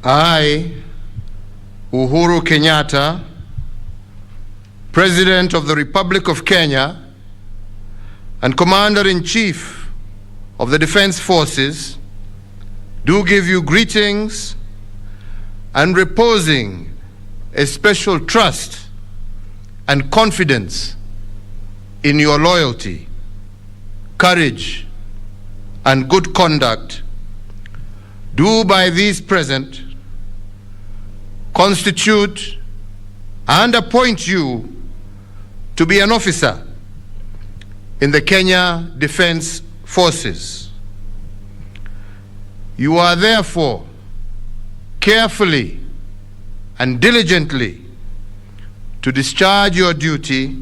I, Uhuru Kenyatta, President of the Republic of Kenya and Commander-in-Chief of the Defense Forces, do give you greetings and reposing a special trust and confidence in your loyalty, courage, and good conduct, do by these present constitute and appoint you to be an officer in the Kenya Defense Forces. You are therefore carefully and diligently to discharge your duty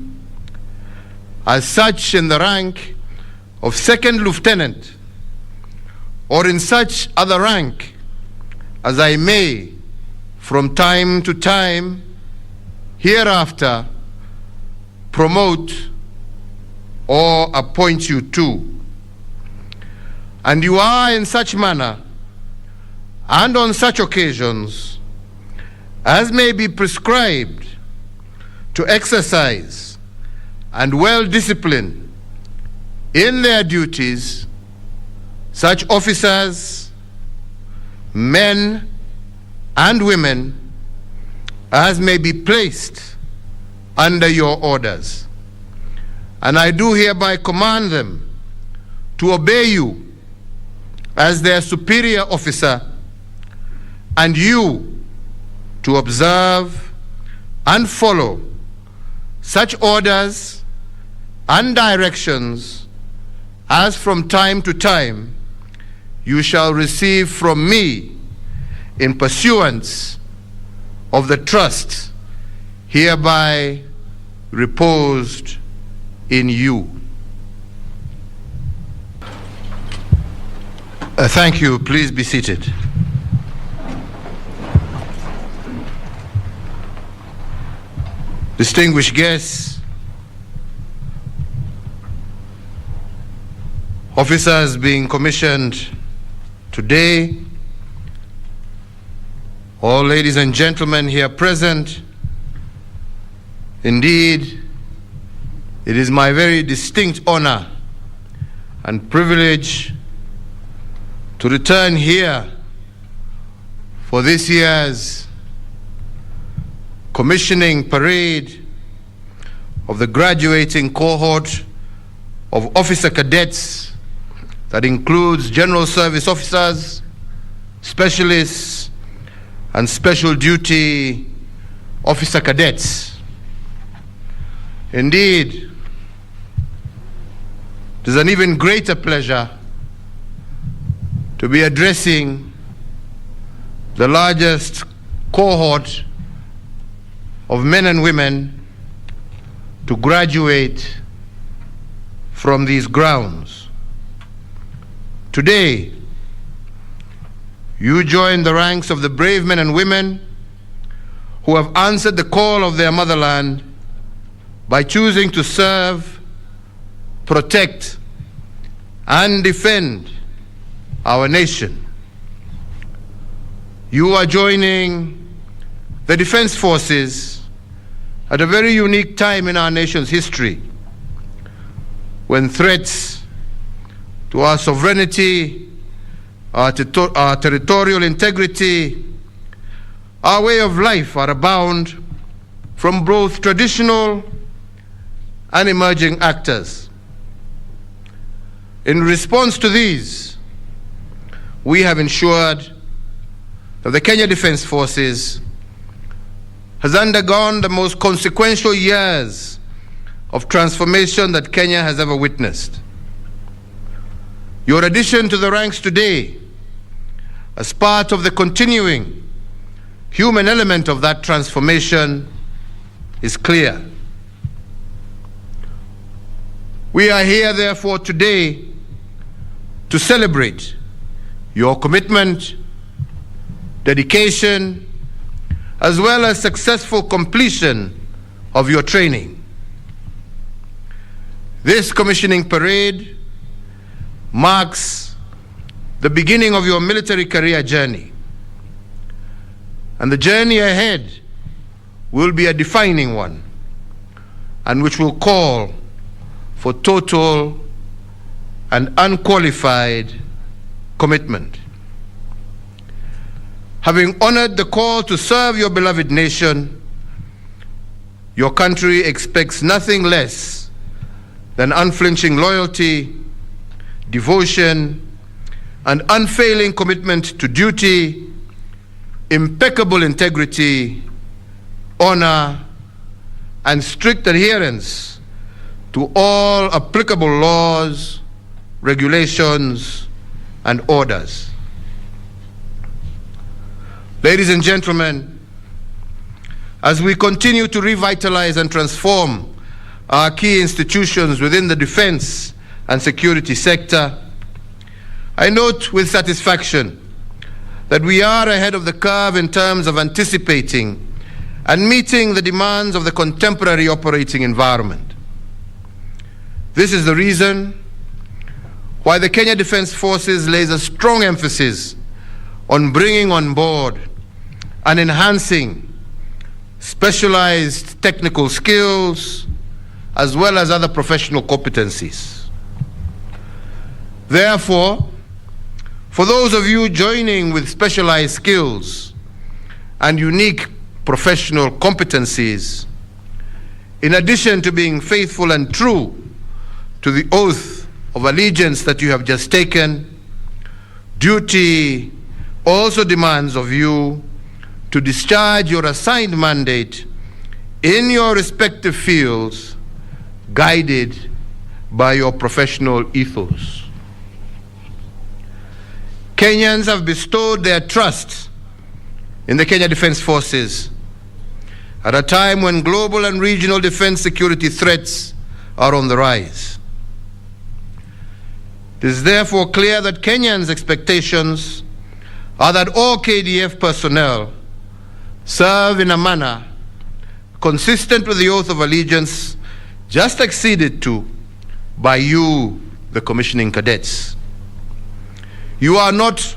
as such in the rank of second lieutenant or in such other rank as I may from time to time hereafter promote or appoint you to. And you are in such manner and on such occasions as may be prescribed to exercise and well discipline in their duties such officers, men and women as may be placed under your orders. And I do hereby command them to obey you as their superior officer, and you to observe and follow such orders and directions as from time to time you shall receive from me in pursuance of the trust hereby reposed in you. Thank you. Please be seated. Distinguished guests, officers being commissioned today, all ladies and gentlemen here present, indeed, it is my very distinct honor and privilege to return here for this year's commissioning parade of the graduating cohort of officer cadets that includes general service officers, specialists, and special duty officer cadets. Indeed, it is an even greater pleasure to be addressing the largest cohort of men and women to graduate from these grounds. Today, you join the ranks of the brave men and women who have answered the call of their motherland by choosing to serve, protect, and defend our nation. You are joining the Defense Forces at a very unique time in our nation's history, when threats to our sovereignty, our territorial integrity, our way of life are abound from both traditional and emerging actors. In response to these, we have ensured that the Kenya Defense Forces has undergone the most consequential years of transformation that Kenya has ever witnessed. Your addition to the ranks today, as part of the continuing human element of that transformation, is clear. We are here, therefore, today to celebrate your commitment, dedication, as well as successful completion of your training. This commissioning parade marks the beginning of your military career journey. And the journey ahead will be a defining one, and which will call for total and unqualified commitment. Having honored the call to serve your beloved nation, your country expects nothing less than unflinching loyalty, devotion, and unfailing commitment to duty, impeccable integrity, honor, and strict adherence to all applicable laws, regulations, and orders. Ladies and gentlemen, as we continue to revitalize and transform our key institutions within the defense and security sector, I note with satisfaction that we are ahead of the curve in terms of anticipating and meeting the demands of the contemporary operating environment. This is the reason why the Kenya Defence Forces lays a strong emphasis on bringing on board and enhancing specialized technical skills as well as other professional competencies. Therefore, for those of you joining with specialized skills and unique professional competencies, in addition to being faithful and true to the oath of allegiance that you have just taken, duty also demands of you to discharge your assigned mandate in your respective fields, guided by your professional ethos. Kenyans have bestowed their trust in the Kenya Defence Forces at a time when global and regional defense security threats are on the rise. It is therefore clear that Kenyans' expectations are that all KDF personnel serve in a manner consistent with the oath of allegiance just acceded to by you, the commissioning cadets. You are not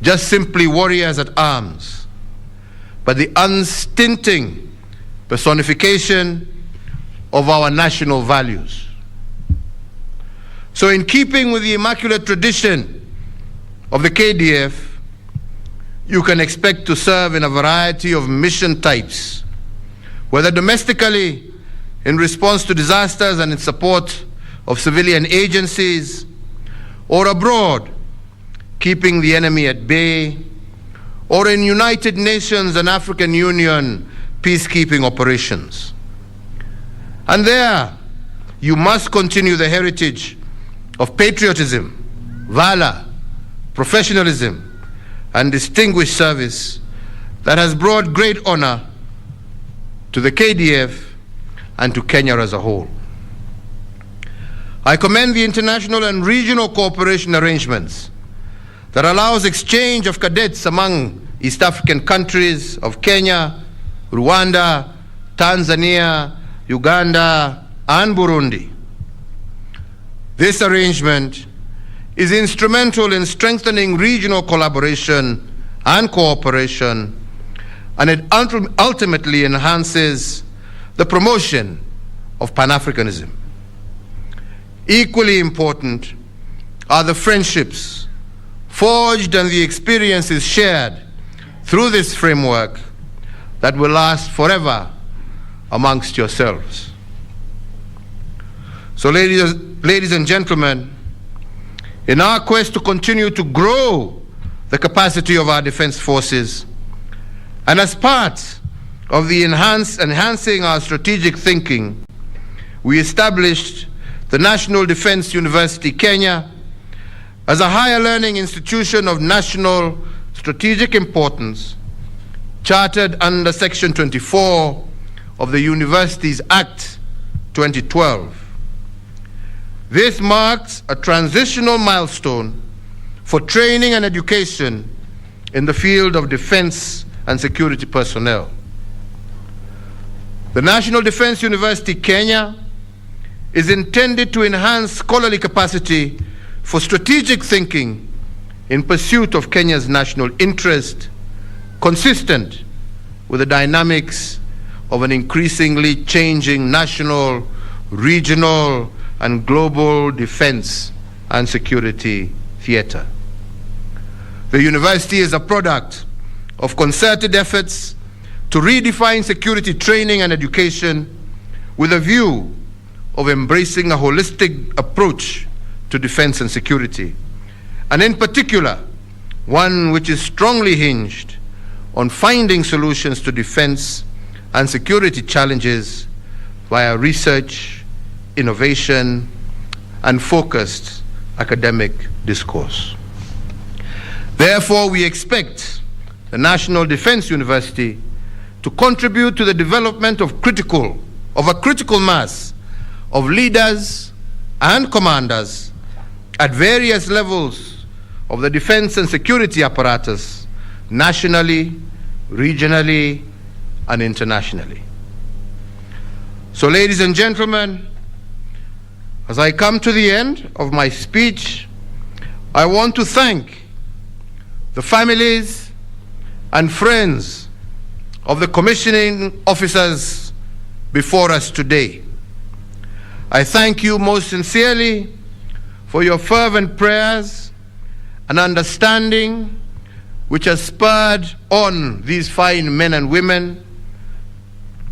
just simply warriors at arms, but the unstinting personification of our national values. So in keeping with the immaculate tradition of the KDF, you can expect to serve in a variety of mission types, whether domestically in response to disasters and in support of civilian agencies, or abroad, keeping the enemy at bay, or in United Nations and African Union peacekeeping operations. And there, you must continue the heritage of patriotism, valor, professionalism, and distinguished service that has brought great honor to the KDF and to Kenya as a whole. I commend the international and regional cooperation arrangements that allows exchange of cadets among East African countries of Kenya, Rwanda, Tanzania, Uganda, and Burundi. This arrangement is instrumental in strengthening regional collaboration and cooperation, and it ultimately enhances the promotion of Pan-Africanism. Equally important are the friendships forged and the experiences shared through this framework that will last forever amongst yourselves. So ladies and gentlemen, in our quest to continue to grow the capacity of our defense forces, and as part of the enhancing our strategic thinking, we established the National Defense University Kenya as a higher learning institution of national strategic importance, chartered under Section 24 of the Universities Act 2012. This marks a transitional milestone for training and education in the field of defense and security personnel. The National Defense University Kenya is intended to enhance scholarly capacity for strategic thinking in pursuit of Kenya's national interest, consistent with the dynamics of an increasingly changing national, regional, and global defense and security theater. The university is a product of concerted efforts to redefine security training and education with a view of embracing a holistic approach to defense and security, and in particular, one which is strongly hinged on finding solutions to defense and security challenges via research, innovation, and focused academic discourse. Therefore, we expect the National Defense University to contribute to the development of a critical mass of leaders and commanders at various levels of the defense and security apparatus, nationally, regionally, and internationally. So, ladies and gentlemen, as I come to the end of my speech, I want to thank the families and friends of the commissioning officers before us today. I thank you most sincerely for your fervent prayers and understanding which has spurred on these fine men and women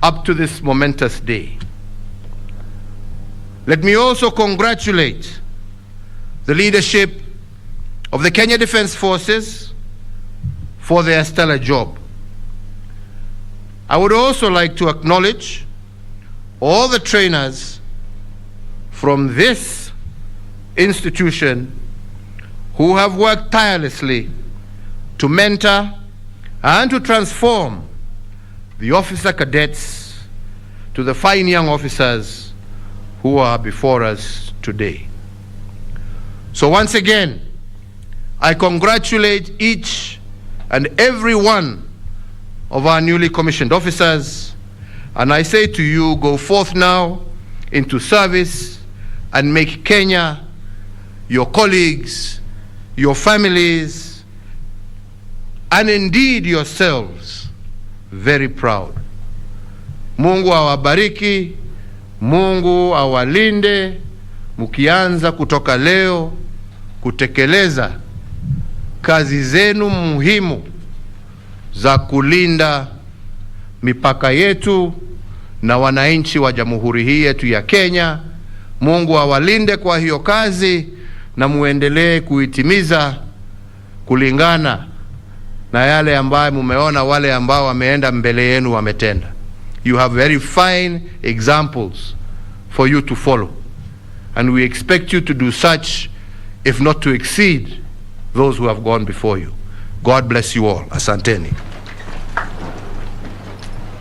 up to this momentous day. Let me also congratulate the leadership of the Kenya Defense Forces for their stellar job. I would also like to acknowledge all the trainers from this institution who have worked tirelessly to mentor and to transform the officer cadets to the fine young officers who are before us today. So once again, I congratulate each and every one of our newly commissioned officers, and I say to you, go forth now into service and make Kenya, your colleagues, your families, and indeed yourselves very proud. Mungu awabariki, Mungu awalinde, mukianza kutoka leo kutekeleza kazi zenu muhimu za kulinda mipaka yetu na wananchi wa jamhuri hii yetu ya Kenya. Mungu awalinde kwa hiyo kazi na muendelee kuitimiza kulingana na yale ambayo mumeona wale ambao wameenda mbele yenu wametenda. You have very fine examples for you to follow, and we expect you to do such, if not to exceed those who have gone before you. God bless you all. Asanteni.